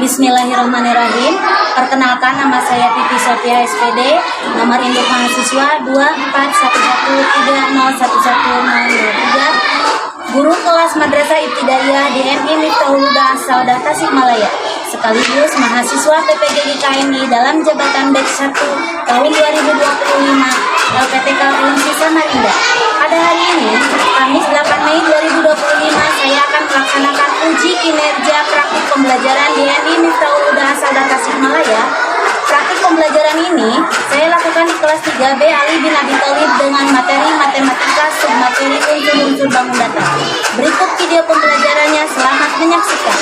Bismillahirrahmanirrahim. Perkenalkan, nama saya Titi Sophia SPD, nomor induk mahasiswa 2411301103, guru kelas Madrasah Ibtidaiyah DMI Miftahul Huda As-Saudah Tasikmalaya, sekaligus mahasiswa PPG KMI dalam jabatan Batch 1 tahun 2025 LPTK Unsi Samarinda. Pada hari ini, Kamis 8 Mei 2025, saya akan melaksanakan uji kinerja praktik pembelajaran DMI Miftahul Huda As-Saudah Tasikmalaya. Praktik pembelajaran ini saya lakukan di kelas 3B Ali bin Abi Thalib dengan materi matematika submateri unsur-unsur bangun data. Berikut video pembelajarannya, selamat menyaksikan.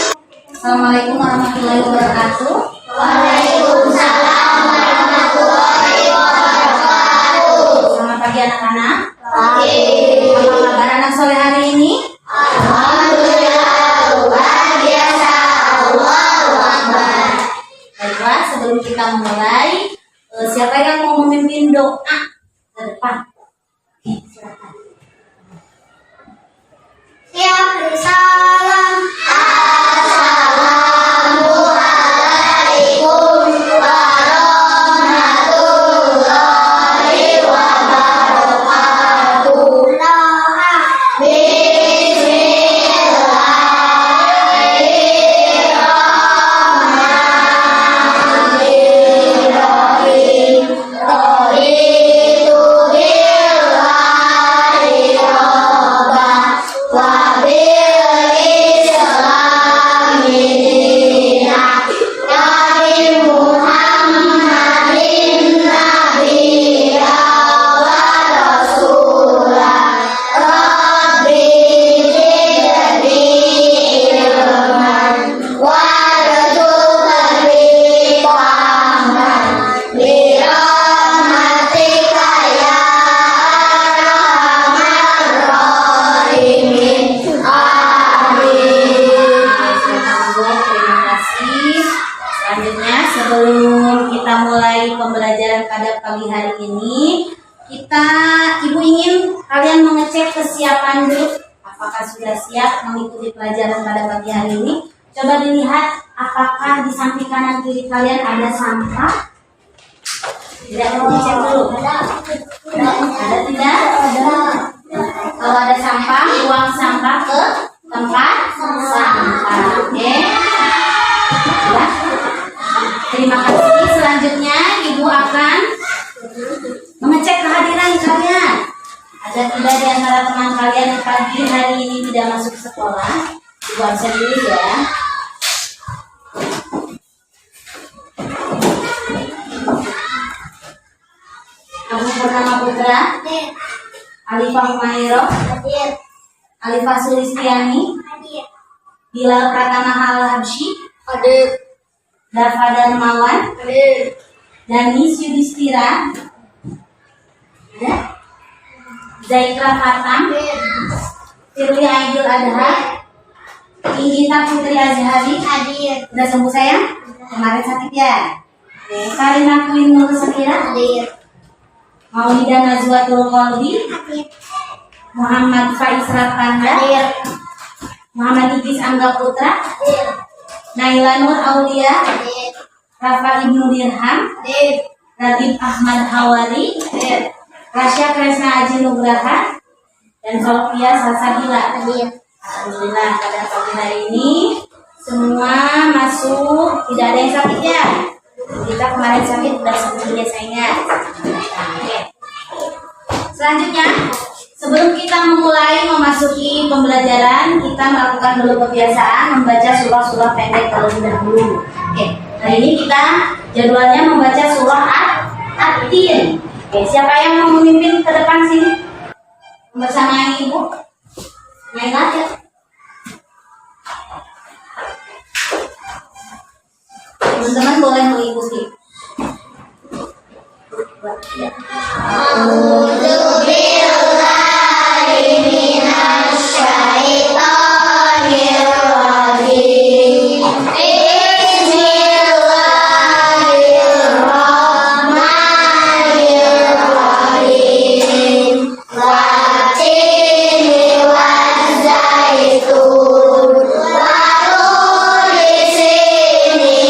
Assalamualaikum warahmatullahi wabarakatuh. Waalaikumsalam warahmatullahi wabarakatuh. Selamat pagi anak-anak. Pagi. Apa kabar anak sore hari ini? Alhamdulillah, luar biasa. Allahu Akbar. Baiklah, sebelum kita mulai, siapa yang mau memimpin doa ke depan? Silakan. Siap, salam. Assalamualaikum warahmatullahi wabarakatuh. Sebelum kita mulai pembelajaran pada pagi hari ini, ibu ingin kalian mengecek kesiapan dulu. Apakah sudah siap mengikuti pelajaran pada pagi hari ini? Coba dilihat apakah di samping kanan kiri kalian ada sampah. Tidak, mau dicek dulu. Ada tidak? Kalau ada sampah, buang sampah ke tempat sampah. Oke? Ya. Terima kasih. Selanjutnya Ibu akan mengecek kehadiran kalian. Ada tidak di antara teman kalian yang pagi hari ini tidak masuk sekolah? Ibu absen dulu ya. Abu Purnama Putra, Alifah Humairo, Alifah Sulistiani, Bilal Pratama Al-Habsyi, Dafa Darmawan, Danis Yudhistira, Zaikra Fatam, Firly Aidil Adha, Inggita Putri Azhari. Udah sembuh sayang? Kemarin sakit ya? Oke. Karina Queen Nur Sakira, Maulida Nazwatul Qalbi, Muhammad Faiz Ratanda, Muhammad Idris Angga Putra, Naila Nur Aulia, Rafa Ibnu Dirham, Radif Ahmad Hawari, Rasya Kresna Aji Nugraha, dan Sofia Salsabila. Alhamdulillah pada pagi hari ini semua masuk, tidak ada yang sakit ya. Kita kemarin sakit, sudah sembuh ya sayangnya. Selanjutnya, sebelum kita memulai memasuki pembelajaran, kita melakukan dulu kebiasaan membaca surah-surah pendek terlebih dahulu. Oke, hari ini kita jadwalnya membaca surah At-Tin. Oke, siapa yang mau memimpin ke depan sini? Bersama Ibu. Yang ingat ya. Teman-teman boleh mengikuti. Zaitun, wa turi sini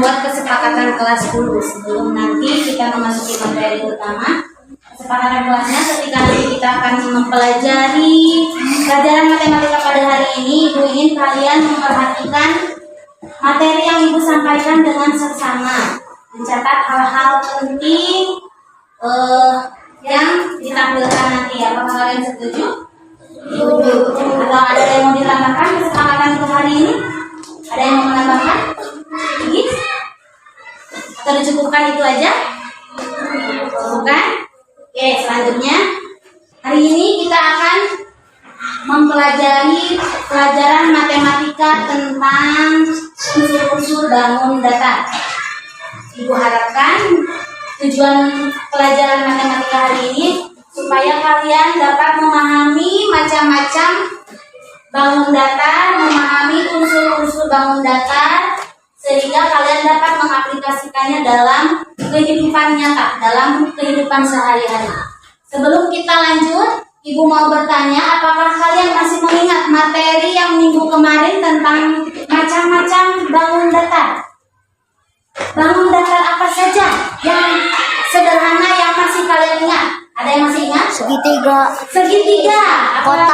membuat kesepakatan kelas dulu sebelum nanti kita memasuki materi utama. Kesepakatan kelasnya ketika nanti kita akan mempelajari pelajaran matematika pada hari ini, Ibu ingin kalian memperhatikan materi yang Ibu sampaikan dengan seksama, mencatat hal-hal penting yang ditampilkan nanti. Apakah kalian setuju? Atau ada yang mau ditambahkan kesepakatan untuk hari ini? Ada yang mau menambahkan? Atau dicukupkan itu aja? Cukupkan? Oke, selanjutnya hari ini kita akan mempelajari pelajaran matematika tentang unsur-unsur bangun datar. Ibu harapkan tujuan pelajaran matematika hari ini supaya kalian dapat memahami macam-macam bangun datar, memahami unsur-unsur bangun datar, sehingga kalian dapat mengaplikasikannya dalam kehidupan nyata, dalam kehidupan sehari-hari. Sebelum kita lanjut, Ibu mau bertanya, apakah kalian masih mengingat materi yang minggu kemarin tentang macam-macam bangun datar? Bangun datar apa saja yang sederhana yang masih kalian ingat? Ada yang masih ingat? Segitiga. Segitiga. Kotak.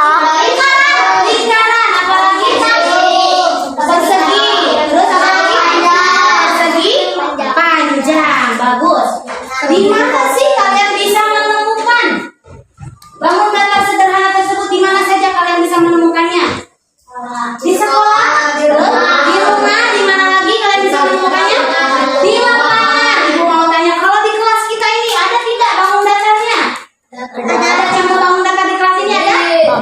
Lingkaran. Apalagi? Persegi. Terus apa lagi? Persegi. Panjang. Bagus. Di mana sih kalian bisa menemukan bangun datar sederhana tersebut? Di mana saja kalian bisa menemukannya? Di sekolah. Di rumah. Di mana lagi kalian bisa menemukannya? Di lapangan. Ibu mau tanya, kalau di kelas kita ini ada tidak bangun datarnya? Ada contoh bangun datar di kelas ini ada?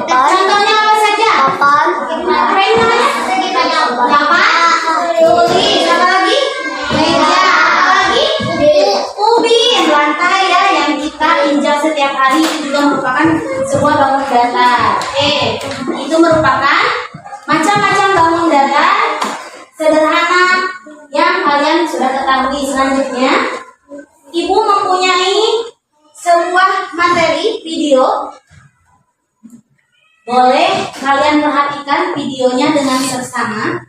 Contohnya apa saja? Papan. Apa ini namanya? Papan. Tulis. Apa lagi? Meja. Apa lagi? Ubin. Lantai ya yang kita injak setiap hari itu juga merupakan sebuah bangun datar. Itu merupakan macam-macam bangun datar sederhana yang kalian sudah ketahui. Selanjutnya, Ibu mempunyai sebuah materi video. Boleh kalian perhatikan videonya dengan seksama.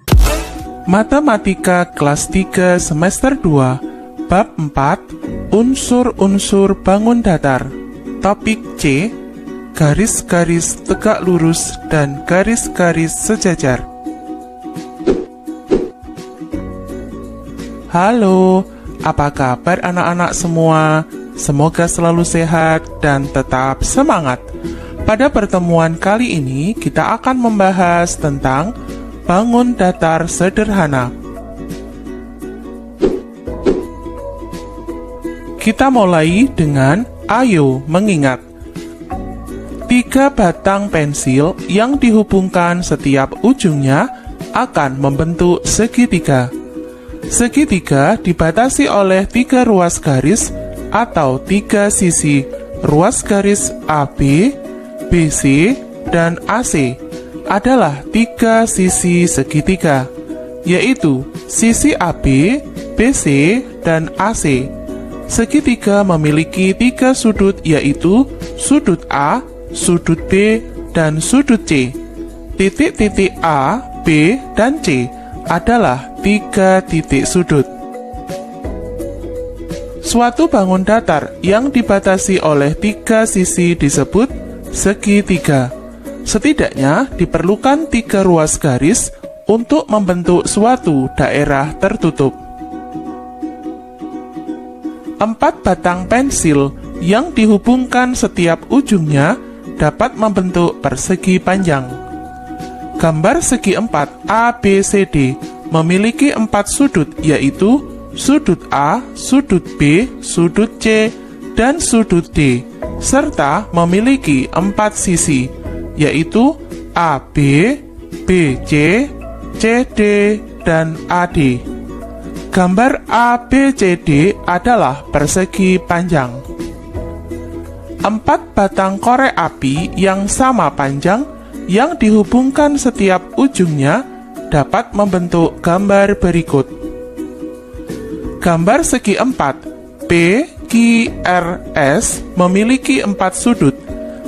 Matematika kelas 3 semester 2 Bab 4 Unsur-unsur bangun datar. Topik C, garis-garis tegak lurus dan garis-garis sejajar. Halo, apa kabar anak-anak semua? Semoga selalu sehat dan tetap semangat. Pada pertemuan kali ini, kita akan membahas tentang bangun datar sederhana. Kita mulai dengan ayo mengingat. 3 batang pensil yang dihubungkan setiap ujungnya akan membentuk segitiga. Segitiga dibatasi oleh 3 ruas garis atau 3 sisi ruas garis AB, BC, dan AC adalah 3 sisi segitiga, yaitu sisi AB, BC, dan AC. Segitiga memiliki 3 sudut, yaitu sudut A, sudut B, dan sudut C. Titik-titik A, B, dan C adalah 3 titik sudut. Suatu bangun datar yang dibatasi oleh 3 sisi disebut segitiga. Setidaknya diperlukan 3 ruas garis untuk membentuk suatu daerah tertutup. 4 batang pensil yang dihubungkan setiap ujungnya dapat membentuk persegi panjang. Gambar segi 4 ABCD memiliki 4 sudut, yaitu sudut A, sudut B, sudut C, dan sudut D, serta memiliki 4 sisi, yaitu AB, BC, CD, dan AD. Gambar ABCD adalah persegi panjang. 4 batang korek api yang sama panjang yang dihubungkan setiap ujungnya dapat membentuk gambar berikut. Gambar segi 4 PQRS memiliki 4 sudut,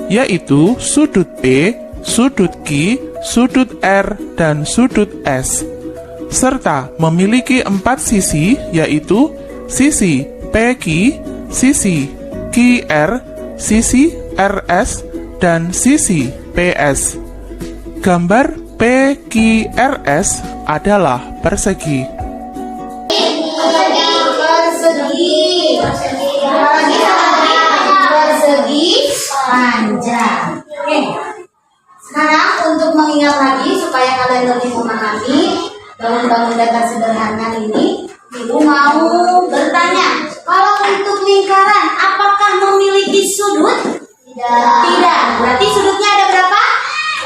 yaitu sudut P, sudut Q, sudut R, dan sudut S. serta memiliki 4 sisi, yaitu sisi PQ, sisi QR, sisi RS, dan sisi PS. Gambar PQRS adalah persegi. Persegi panjang. Oke. Sekarang untuk mengingat lagi supaya kalian lebih memahami bangun-bangun datar sederhana ini, Ibu mau bertanya, kalau untuk lingkaran apakah memiliki sudut? Tidak. Berarti sudutnya ada berapa?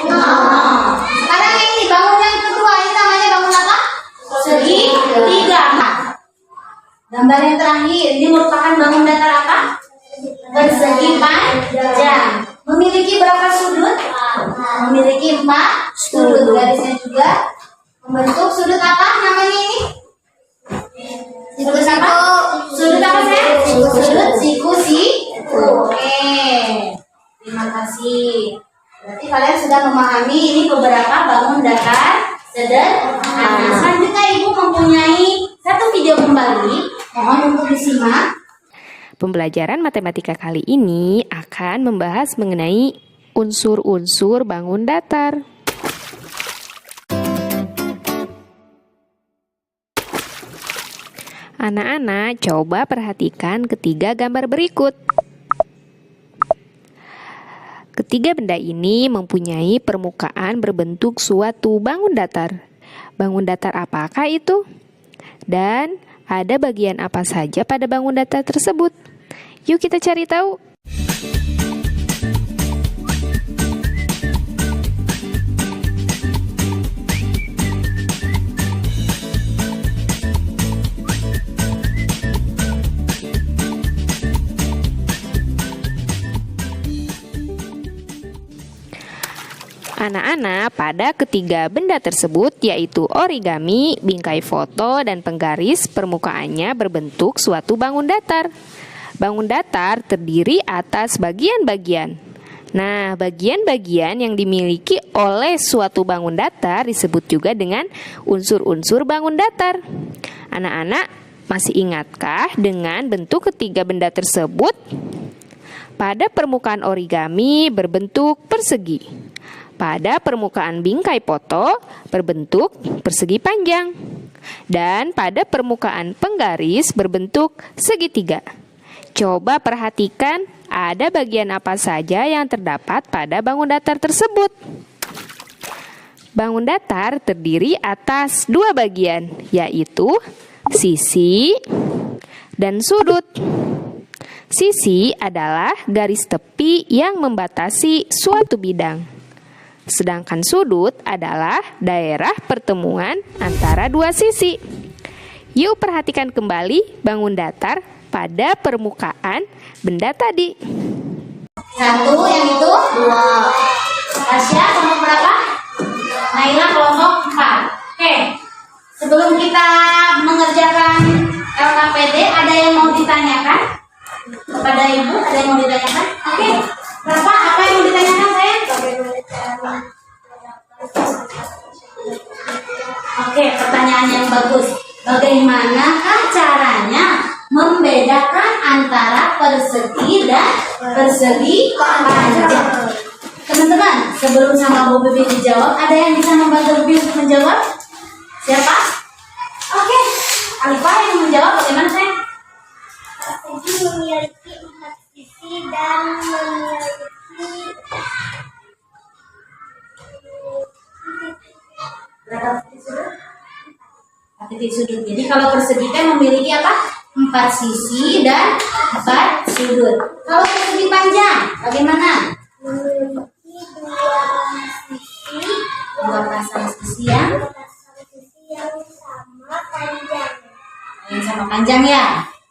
0. Sekarang ini bangun yang kedua, ini namanya bangun apa? Segi 3. Gambar yang terakhir, ini merupakan bangun datar apa? Persegi panjang. Memiliki berapa sudut? Memiliki 4 sudut. Garisnya juga membentuk sudut apa namanya ini? Sudut apa? Sudut apa saya? Sudut siku. Oke. Terima kasih. Berarti kalian sudah memahami ini beberapa bangun datar sederhana. Selanjutnya Ibu mempunyai satu video kembali. Mohon untuk disimak. Pembelajaran matematika kali ini akan membahas mengenai unsur-unsur bangun datar. Anak-anak, coba perhatikan ketiga gambar berikut. Ketiga benda ini mempunyai permukaan berbentuk suatu bangun datar. Bangun datar apakah itu? Dan ada bagian apa saja pada bangun datar tersebut? Yuk kita cari tahu. Anak-anak, pada ketiga benda tersebut yaitu origami, bingkai foto, dan penggaris, permukaannya berbentuk suatu bangun datar. Bangun datar terdiri atas bagian-bagian. Nah, bagian-bagian yang dimiliki oleh suatu bangun datar disebut juga dengan unsur-unsur bangun datar. Anak-anak, masih ingatkah dengan bentuk ketiga benda tersebut? Pada permukaan origami berbentuk persegi. Pada permukaan bingkai foto berbentuk persegi panjang. Dan pada permukaan penggaris berbentuk segitiga. Coba perhatikan ada bagian apa saja yang terdapat pada bangun datar tersebut. Bangun datar terdiri atas dua bagian, yaitu sisi dan sudut. Sisi adalah garis tepi yang membatasi suatu bidang. Sedangkan sudut adalah daerah pertemuan antara dua sisi. Yuk perhatikan kembali bangun datar pada permukaan benda tadi. 1, yang itu 2. Tasya kelompok berapa? Naila kelompok 4. Oke. Sebelum kita mengerjakan LKPD, ada yang mau ditanyakan kepada Ibu? Ada yang mau ditanyakan? Oke. Berapa? Apa yang mau ditanyakan saya? Oke, pertanyaan yang bagus. Bagaimanakah caranya membedakan antara persegi dan persegi panjang? Teman-teman, sebelum sama Bu Bibi dijawab, ada yang bisa membantu Bibi untuk menjawab? Siapa? Oke, Alifah yang menjawab. Bagaimana saya? Persegi memiliki 4 sisi dan memiliki berapa titik sudut? 4 titik sudut. Jadi kalau persegi kan memiliki apa? 4 sisi dan 4 sudut. Kalau persegi panjang, bagaimana? memiliki 2 sisi, 2 pasang sisi yang sama panjang. panjang ya.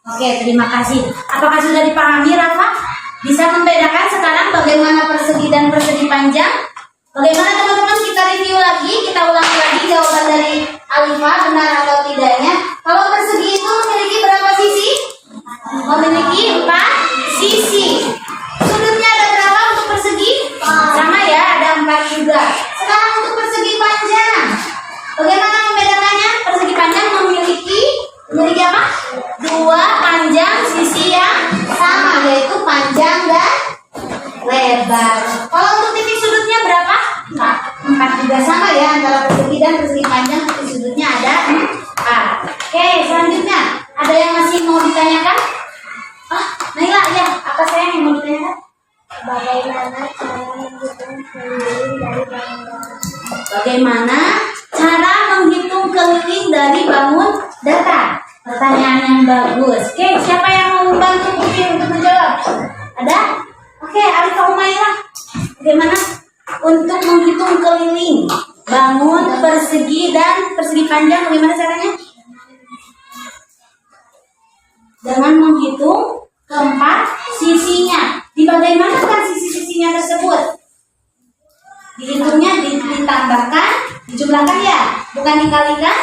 Oke, terima kasih. Apakah sudah dipahami, Rafa? Bisa membedakan sekarang bagaimana persegi dan persegi panjang? Bagaimana teman-teman, kita review lagi, kita ulangi lagi jawaban dari Alifah, benar atau tidaknya. Kalau persegi itu memiliki berapa sisi? Memiliki 4 sisi. Sudutnya ada berapa untuk persegi? Sama ya, ada 4 juga. Sekarang untuk persegi panjang, bagaimana membedakannya? Kemudian persegi panjang seperti sudutnya ada 4. Oke, selanjutnya ada yang masih mau ditanyakan? Naila, ya, apa sayang yang mau ditanyakan? Bagaimana cara menghitung keliling dari bangun datar? Bagaimana cara menghitung keliling dari bangun datar? Pertanyaan yang bagus. Oke, siapa yang mau membantu Putri untuk menjawab? Ada? Oke, Alif Umairah. Bagaimana untuk menghitung keliling bangun persegi dan persegi panjang? Bagaimana caranya? Dengan menghitung keempat sisinya. Di bagaimanakah sisi-sisinya tersebut? Dihitungnya ditambahkan, dijumlahkan ya, bukan dikalikan,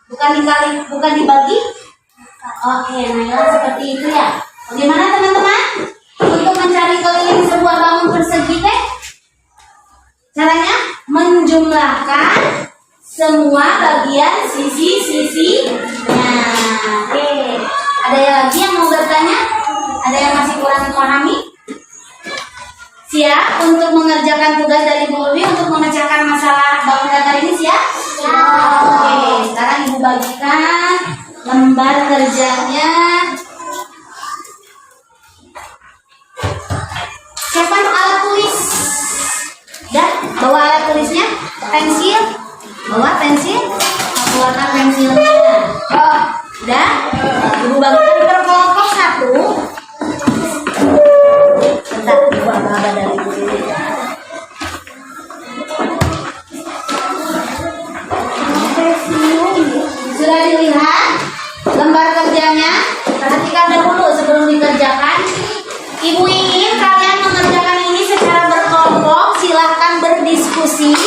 bukan dibagi. Oke, nah seperti itu ya. Bagaimana teman-teman untuk mencari keliling sebuah bangun persegi teh? Caranya menjumlahkan semua bagian sisi-sisinya. Oke, ada lagi yang mau bertanya? Ada yang masih kurang memahami? Siap untuk mengerjakan tugas dari Bu Ubi untuk memecahkan masalah bangun datar ini siap? Oke, sekarang Ibu bagikan lembar kerjanya. Siapkan alat tulis. Dan bawa alat tulisnya, pensil, bawa pensil, keluarkan pensilnya. Udah? Ibu bagikan per kelompok 1. Bentar, Ibu aba-aba dari Ibu dulu. Sudah dilihat lembar kerjanya? Perhatikan dahulu sebelum dikerjakan. Ibu ingin kalian mengerjakan ini secara berkelompok. Silahkan berdiskusi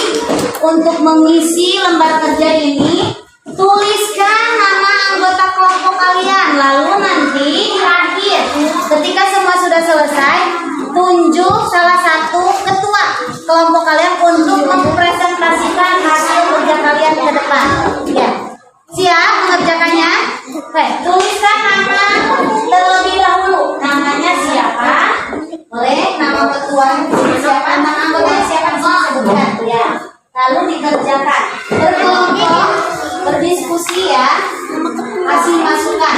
untuk mengisi lembar kerja ini. Tuliskan nama anggota kelompok kalian. Lalu nanti terakhir, ketika semua sudah selesai, tunjuk salah satu ketua kelompok kalian untuk mempresentasikan hasil kerja kalian ke depan. Ya, siap mengerjakannya? Oke, tuliskan nama terlebih dahulu. Namanya siapa? Boleh nama ketua siapa? Nama anggotanya siapa? Sebutkan ya. Lalu dikerjakan berkelompok, berdiskusi ya, kasih masukan.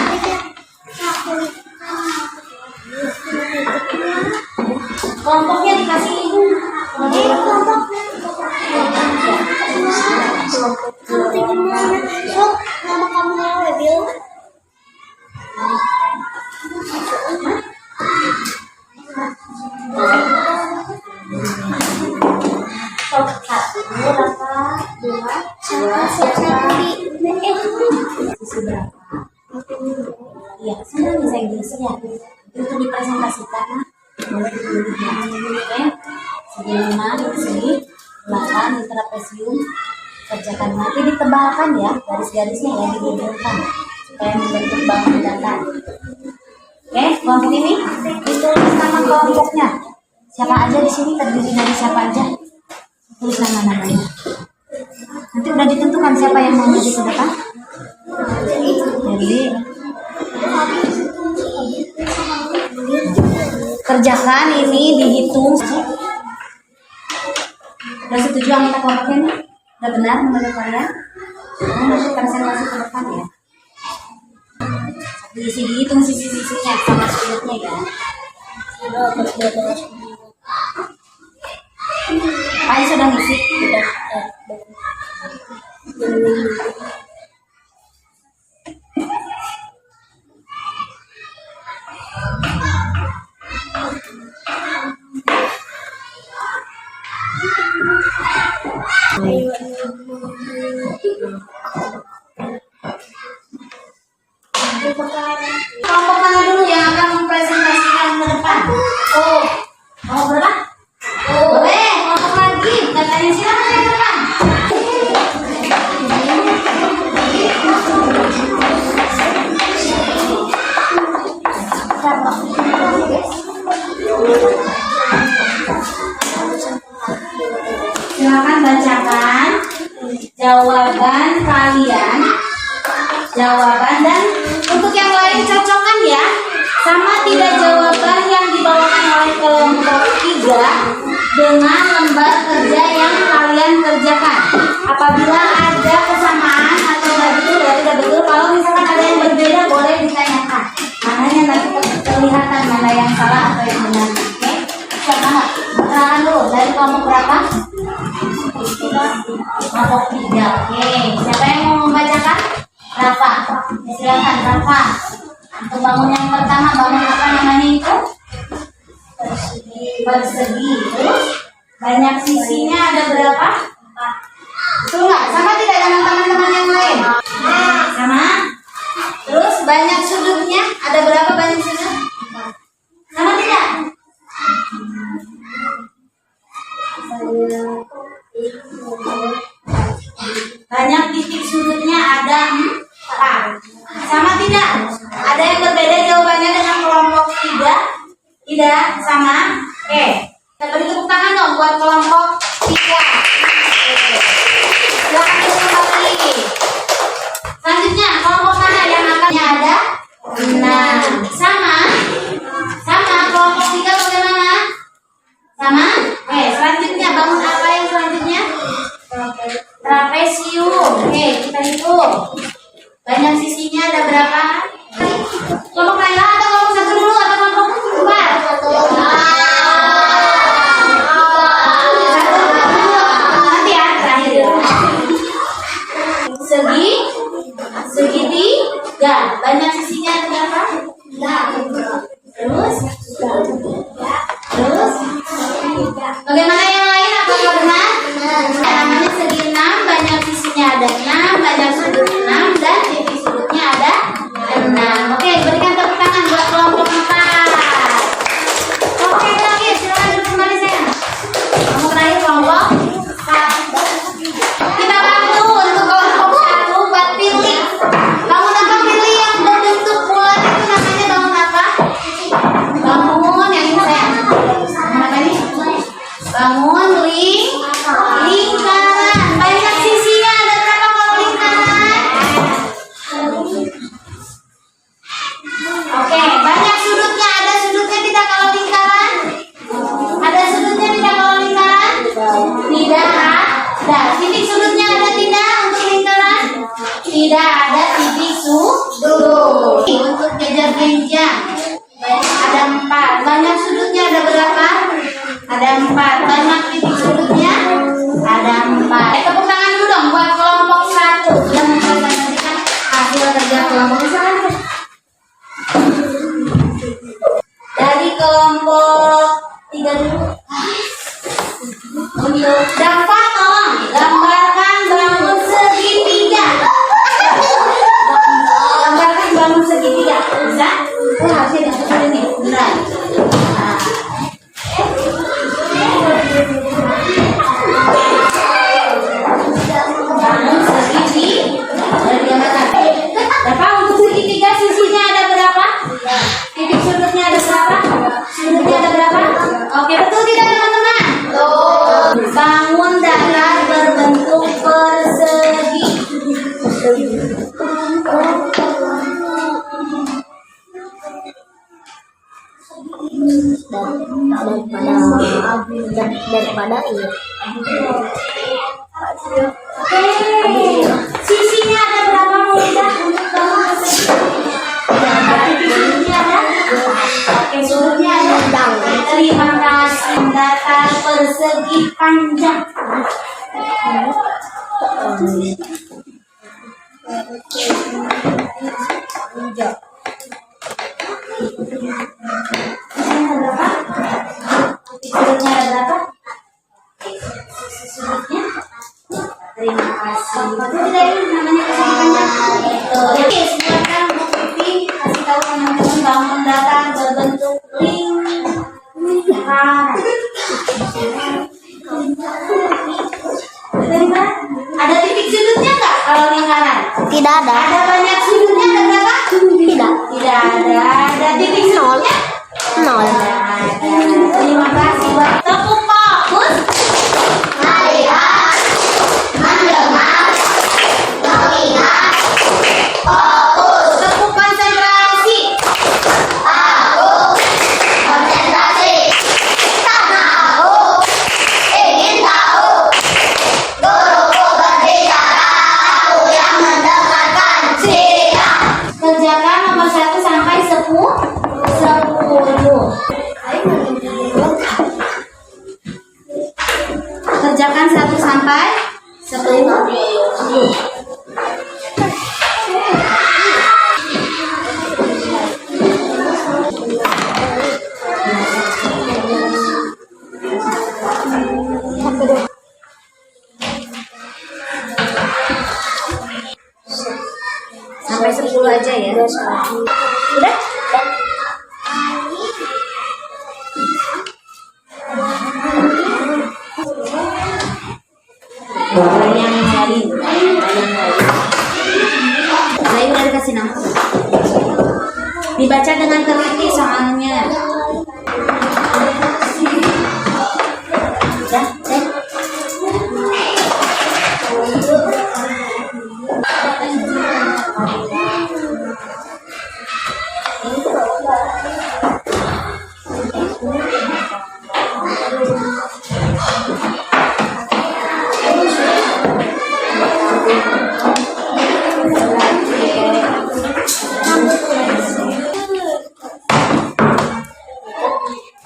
Kelompoknya dikasih ibu. Kelompok. Nama kamu Bil? Satu, berapa? Dua. Sisi berapa? Iya, senang bisa Inggris ya. Itu dipresentasikan. Boleh dilihat. Segi 5, segi 8 di trapesium. Kerjakan nanti ditebalkan ya, garis-garisnya ya dihubungkan supaya membentuk bangun datar. Oke, kelompok ini ditulis nama kelompoknya. Siapa aja di sini terdiri dari siapa aja? Tulis nama-namanya. Nanti udah ditentukan siapa yang mau maju ke depan. Jadi kerjakan ini dihitung. Udah setuju anggota kelompoknya nih? Udah benar menurut kalian? Nanti presentasi ke depan ya. Dihitung sisi-sisinya sama sudutnya ya. Ayo sudah ngisi. Kelompok mana dulu yang akan mempresentasikan ke depan? Mau berapa? Boleh, kelompok lagi. Datanya silakan ke depan. Silakan bacakan jawaban kalian. Jawaban dan untuk yang lain cocokkan ya. Sama tidak jawaban yang dibawakan oleh kelompok 3 dengan lembar kerja yang kalian kerjakan. Apabila kelompok 3. Oke, siapa yang mau membacakan? Rafa. Silakan Rafa. Untuk bangun yang pertama, bangun apa namanya itu? Persegi. Terus banyak sisinya ada berapa? 4. Betul nggak? Sama tidak dengan teman-teman yang lain? Sama. Terus banyak sudutnya ada berapa banyak sudut? Sama tidak? Banyak titik sudutnya ada 4. Sama tidak? Ada yang berbeda jawabannya dengan kelompok 3? Tidak? Sama? Oke. Kita beri tepuk tangan dong buat kelompok 3. Silakan kembali. Selanjutnya kelompok mana yang akannya ada 6. Sama? Sama kelompok 3 bagaimana? Sama? Oke, selanjutnya bangun apa yang selanjutnya? Trapesium. Oke, kita hitung. Banyak sisinya ada berapa? Kelompok Laila atau kelompok 1 dulu atau kelompok 2? Nanti ya, terakhir. Segitiga. Banyak sisinya ada berapa? Terus? Bagaimana yang lain? Apakah benar? Namanya segi 6, banyak sisinya ada 6, banyak sudut 6, dan titik sudutnya ada 6. Oke, berikan tepuk tangan buat kelompok 4. Oke, terakhir, silakan duduk kembali sayang. Kelompok terakhir kelompok 1. Kita bantu untuk kelompok 1 buat pilih. Bangun apa pilih yang berbentuk bulat itu namanya bangun apa? Bangun yang ini sayang. Bangun apa ini? Bangun lingkaran. Banyak sisinya ada berapa kalau lingkaran? Oke, banyak sudutnya. Ada sudutnya tidak kalau lingkaran? Ada sudutnya tidak kalau lingkaran? Tidak ada. Titik sudutnya ada tidak untuk lingkaran? Tidak ada titik sudut. Untuk kejar-kejar ada 4. Banyak sudutnya ada berapa? Ada 4. Banyak titik sudutnya ada 4. Tepuk tangan dulu dong buat kelompok 1 yang mempresentasikan hasil kerja kelompok. Misalkan dari kelompok 3 dulu. Untuk Dafa tolong gambarkan bangun segitiga. Gambarkan bangun segitiga. Bisa? Harusnya disusun ini. Benar. Bangun segitiga. Dari yang mana? Dafa untuk segitiga sisinya ada berapa? Titik sudutnya ada berapa? Sudutnya ada berapa? Oke, betul tidak teman-teman? Bangun datar berbentuk persegi. daripada ini. Sisinya ada berapa mudah untuk bangun persegi? Sisinya ada? Oke, sudutnya ada. Terima kasih. Datar persegi panjang. Sudutnya ada berapa? Sudutnya. Terima kasih. Betul tidak ini namanya persegi panjang? Betul. Oke, silakan Bu Vivi kasih tahu teman-teman bangun datar berbentuk lingkaran. Ada titik sudutnya nggak kalau lingkaran? Tidak ada. Ada banyak sudutnya ada berapa? Tidak. Tidak ada. Ada titik sudutnya? 0. Terima kasih. Tepuk fokus. Melihat, mendengar, mengingat. Fokus. Tepuk konsentrasi. Fokus. Konsentrasi. Tahu. Ingin tahu. Guruku berbicara, aku yang mendengarkan. Siap. Kerjakan nomor 1 sampai 10. dulu aja ya. Udah? Bayang-bayang. Saya udah dikasih nama. Dibaca dengan teliti soalnya. Udah, deh.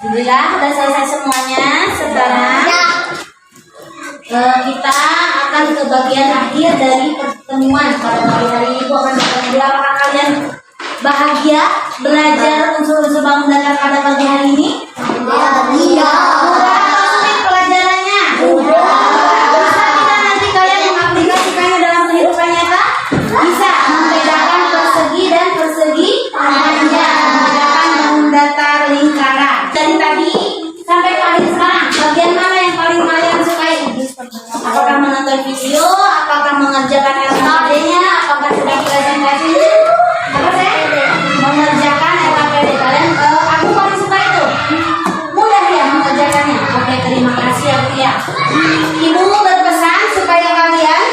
Alhamdulillah udah selesai semuanya. Sekarang kita akan ke bagian akhir dari pertemuan pada pagi hari ini. Ibu akan bertanya, apakah kalian bahagia belajar unsur-unsur bangun datar pada pagi hari ini? Iya. Mudah atau sulit pelajarannya? Bisa tidak nanti kalian mengaplikasikannya dalam kehidupan nyata? Bisa. Membedakan persegi dan persegi panjang, membedakan bangun datar lingkaran. Dari tadi sampai akhir sekarang, bagian mana yang paling kalian sukai? Apakah menonton video? Apakah mengerjakan LKPD-nya? Apakah sudah presentasinya? Apa saya? Mengerjakan LKPD. Kalian, aku paling suka itu. Mudah ya mengerjakannya. Oke, terima kasih ya Bu ya. Ibu berpesan supaya kalian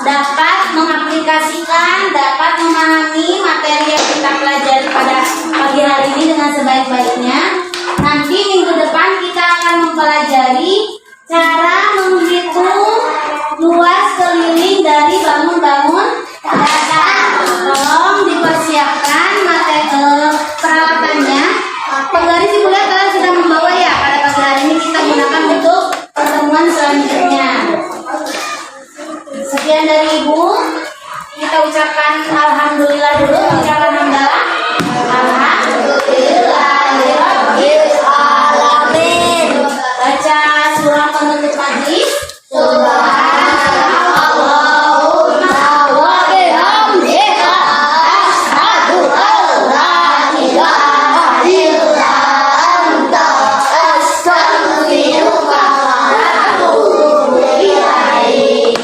dapat mengaplikasikan, dapat memahami materi yang kita pelajari pada pagi hari ini dengan sebaik-baiknya. Nanti minggu depan kita akan mempelajari cara menghitung luas keliling dari bangun-bangun datar. Tolong dipersiapkan materi peralatannya. Penggaris Ibu lihat kalian sudah membawa ya. Pada pagi hari ini kita gunakan untuk pertemuan selanjutnya. Sekian dari Ibu. Kita ucapkan alhamdulillah dulu. Ucapan hamdalah. Alhamdulillahirabbil alamin. Baca surah penutup majlis. Subhanallahumma wa bihamdika asyhadu an la ilaha illa anta astaghfiruka wa atubu ilaik.